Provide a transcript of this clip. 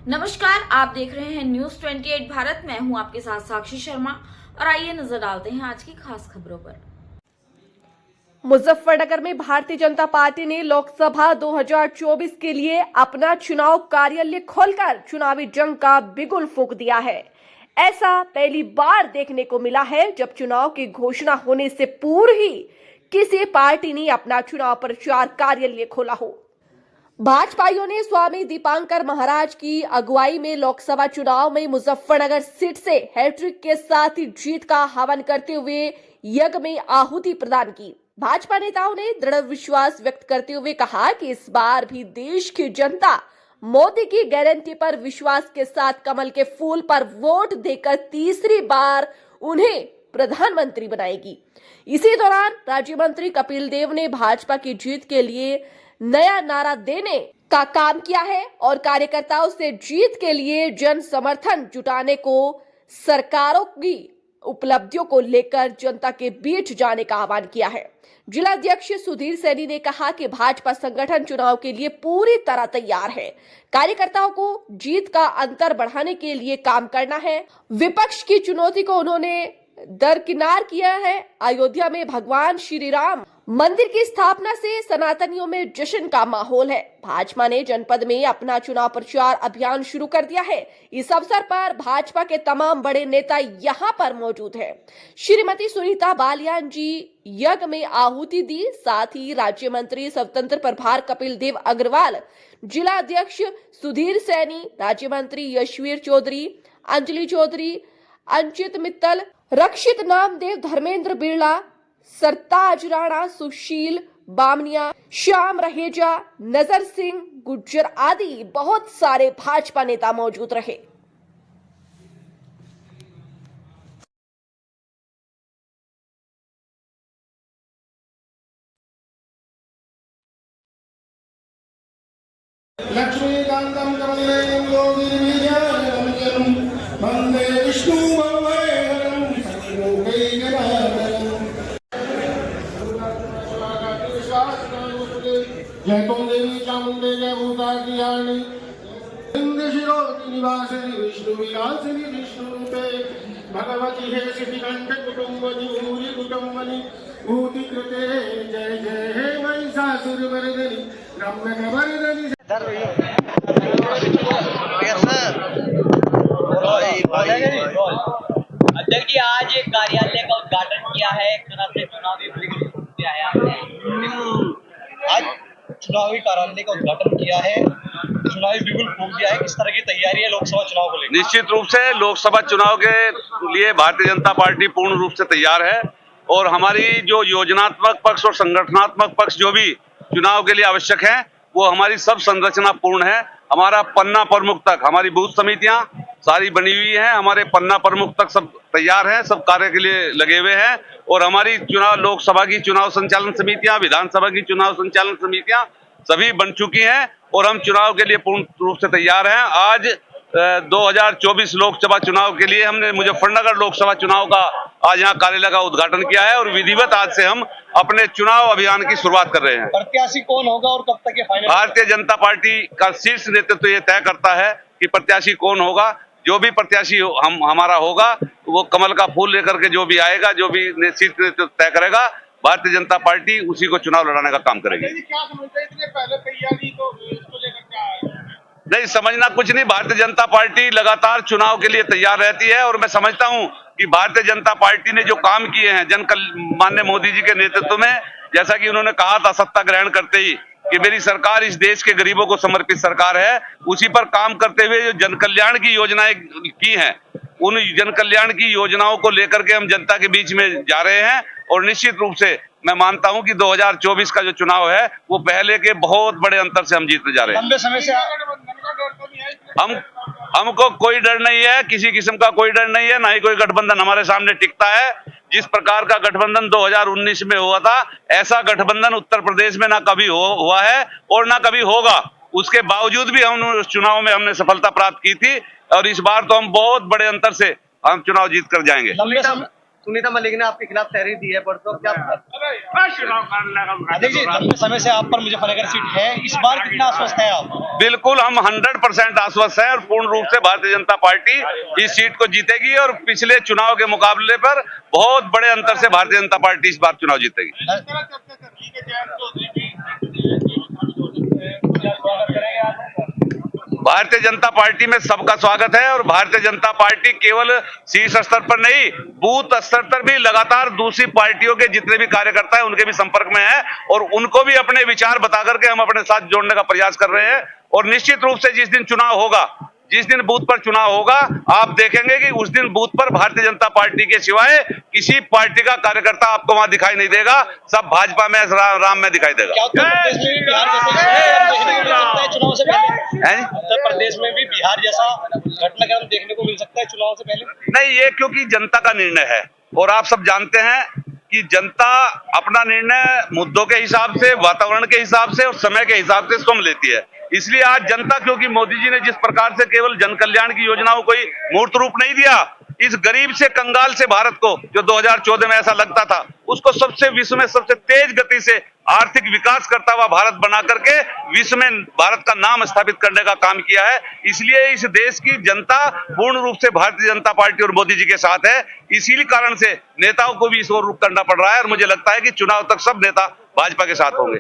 नमस्कार, आप देख रहे हैं न्यूज 28 भारत। मैं हूं आपके साथ साक्षी शर्मा और आइए नजर डालते हैं आज की खास खबरों पर। मुजफ्फरनगर में भारतीय जनता पार्टी ने लोकसभा 2024 के लिए अपना चुनाव कार्यालय खोलकर चुनावी जंग का बिगुल फूंक दिया है। ऐसा पहली बार देखने को मिला है जब चुनाव की घोषणा होने से पूर्व ही किसी पार्टी ने अपना चुनाव प्रचार कार्यालय खोला हो। भाजपाइयों ने स्वामी दीपांकर महाराज की अगुवाई में लोकसभा चुनाव में मुजफ्फरनगर सीट से हैट्रिक के साथ ही जीत का हवन करते हुए यज्ञ में आहुति प्रदान की। भाजपा नेताओं ने दृढ़ विश्वास व्यक्त करते हुए कहा कि इस बार भी देश की जनता मोदी की गारंटी पर विश्वास के साथ कमल के फूल पर वोट देकर तीसरी बार उन्हें प्रधानमंत्री बनाएगी। इसी दौरान राज्य मंत्री कपिल देव ने भाजपा की जीत के लिए नया नारा देने का काम किया है और कार्यकर्ताओं से जीत के लिए जन समर्थन जुटाने को सरकारों की उपलब्धियों को लेकर जनता के बीच जाने का आह्वान किया है। जिला अध्यक्ष सुधीर सैनी ने कहा कि भाजपा संगठन चुनाव के लिए पूरी तरह तैयार है। कार्यकर्ताओं को जीत का अंतर बढ़ाने के लिए काम करना है। विपक्ष की चुनौती को उन्होंने दरकिनार किया है। अयोध्या में भगवान श्री राम मंदिर की स्थापना से सनातनियों में जश्न का माहौल है। भाजपा ने जनपद में अपना चुनाव प्रचार अभियान शुरू कर दिया है। इस अवसर पर भाजपा के तमाम बड़े नेता यहां पर मौजूद हैं। श्रीमती सुनीता बालियान जी यज्ञ में आहुति दी। साथ ही राज्य मंत्री स्वतंत्र प्रभार कपिल देव अग्रवाल, जिला अध्यक्ष सुधीर सैनी, राज्य मंत्री यशवीर चौधरी, अंजलि चौधरी, अंचित मित्तल, रक्षित नामदेव, धर्मेंद्र बिरला, सरताज राणा, सुशील बामनिया, श्याम रहेजा, नजर सिंह गुज्जर आदि बहुत सारे भाजपा नेता मौजूद रहे। लक्ष्मीकान्तं कमलेन योगिनीयं वन्दे विष्णुमवैहरं सतिलोकैकनाथं। जय तुम देवी चामुण्डे जय भूतात्यानि इंद्रशिरोति निवासिनि विष्णुविलासिनि विष्णुरूपे भगवति हे श्रीकण्ठ कुटुम्बनि भूरि कुटुम्बनि भूतिकृते जय जय हे महिषासुरमर्दिनि रम्यकवर्धनि। अध्यक्ष जी, आज एक कार्यालय का उद्घाटन किया है, एक तरह से चुनावी बिगुल फूंक दिया है आपने। आज चुनावी कार्यालय का उद्घाटन किया है, चुनावी बिगुल फूंक दिया है। किस तरह की तैयारी है लोकसभा चुनाव को लेकर? निश्चित रूप से लोकसभा चुनाव के लिए भारतीय जनता पार्टी पूर्ण रूप से तैयार है और हमारी जो योजनात्मक पक्ष और संगठनात्मक पक्ष जो भी चुनाव के लिए आवश्यक है वो हमारी सब संरचना पूर्ण है। हमारा पन्ना प्रमुख तक, हमारी बूथ समितियां सारी बनी हुई हैं, हमारे पन्ना प्रमुख तक सब तैयार हैं, सब कार्य के लिए लगे हुए हैं और हमारी चुनाव लोकसभा की चुनाव संचालन समितियां, विधानसभा की चुनाव संचालन समितियां सभी बन चुकी हैं और हम चुनाव के लिए पूर्ण रूप से तैयार हैं। आज 2024 लोकसभा चुनाव के लिए हमने मुजफ्फरनगर लोकसभा चुनाव का आज यहाँ कार्यालय का उद्घाटन किया है और विधिवत आज से हम अपने चुनाव अभियान की शुरुआत कर रहे हैं। प्रत्याशी कौन होगा और कब तक ये फाइनल? भारतीय जनता पार्टी का शीर्ष नेतृत्व ये तय करता है कि प्रत्याशी कौन होगा। जो भी प्रत्याशी हमारा होगा वो कमल का फूल लेकर के जो भी आएगा, जो भी शीर्ष नेतृत्व तय करेगा, भारतीय जनता पार्टी उसी को चुनाव लड़ाने का काम करेगी। क्या समझते हैं इतने पहले तैयारी तो इसको लेकर क्या है? नहीं, समझना कुछ नहीं। भारतीय जनता पार्टी लगातार चुनाव के लिए तैयार रहती है और मैं समझता हूं कि भारतीय जनता पार्टी ने जो काम किए हैं माननीय मोदी जी के नेतृत्व में, जैसा कि उन्होंने कहा था सत्ता ग्रहण करते ही कि मेरी सरकार इस देश के गरीबों को समर्पित सरकार है, उसी पर काम करते हुए जो जन कल्याण की योजनाएं की हैं उन जन कल्याण की योजनाओं को लेकर के हम जनता के बीच में जा रहे हैं और निश्चित रूप से मैं मानता हूं कि 2024 का जो चुनाव है वो पहले के बहुत बड़े अंतर से हम जीतने जा रहे हैं। लंबे समय से हमको कोई डर नहीं है, किसी किस्म का कोई डर नहीं है, ना ही कोई गठबंधन हमारे सामने टिकता है। जिस प्रकार का गठबंधन 2019 में हुआ था, ऐसा गठबंधन उत्तर प्रदेश में ना कभी हुआ है और ना कभी होगा। उसके बावजूद भी हम उस चुनाव में हमने सफलता प्राप्त की थी और इस बार तो हम बहुत बड़े अंतर से हम चुनाव जीत कर जाएंगे। सुनीता मलिक ने आपके खिलाफ तहरीर दी है परसों, क्या चुनाव करने का अध्यक्ष जी, लंबे समय से आप पर मुजफ्फरनगर सीट है, इस बार कितना आश्वस्त है आप? बिल्कुल हम 100% आश्वस्त हैं और पूर्ण रूप से भारतीय जनता पार्टी इस सीट को जीतेगी और पिछले चुनाव के मुकाबले पर बहुत बड़े अंतर से भारतीय जनता पार्टी इस बार चुनाव जीतेगी। इस तरह चर्चा चल रही है कि जयंत चौधरी भी स्वागत करेंगे आप? भारतीय जनता पार्टी में सबका स्वागत है और भारतीय जनता पार्टी केवल शीर्ष स्तर पर नहीं, बूथ स्तर पर भी लगातार दूसरी पार्टियों के जितने भी कार्यकर्ता हैं उनके भी संपर्क में है और उनको भी अपने विचार बता करके हम अपने साथ जोड़ने का प्रयास कर रहे हैं। और निश्चित रूप से जिस दिन चुनाव होगा, जिस दिन बूथ पर चुनाव होगा, आप देखेंगे कि उस दिन बूथ पर भारतीय जनता पार्टी के सिवाय किसी पार्टी का कार्यकर्ता आपको वहां दिखाई नहीं देगा, सब भाजपा में राम में दिखाई देगा। क्या उत्तर प्रदेश में भी बिहार जैसा देखने को मिल सकता है चुनाव से पहले? हैं? उत्तर प्रदेश में भी बिहार जैसा घटनाक्रम देखने को मिल सकता है चुनाव से पहले? नहीं, ये क्योंकि जनता का निर्णय है और आप सब जानते हैं कि जनता अपना निर्णय मुद्दों के हिसाब से, वातावरण के हिसाब से और समय के हिसाब से स्वयं लेती है। इसलिए आज जनता, क्योंकि मोदी जी ने जिस प्रकार से केवल जन कल्याण की योजनाओं को ही मूर्त रूप नहीं दिया, इस गरीब से कंगाल से भारत को जो 2014 में ऐसा लगता था, उसको सबसे विश्व में सबसे तेज गति से आर्थिक विकास करता हुआ भारत बना करके विश्व में भारत का नाम स्थापित करने का काम किया है। इसलिए इस देश की जनता पूर्ण रूप से भारतीय जनता पार्टी और मोदी जी के साथ है। इसी कारण से नेताओं को भी इस ओर रुख करना पड़ रहा है और मुझे लगता है कि चुनाव तक सब नेता भाजपा के साथ होंगे।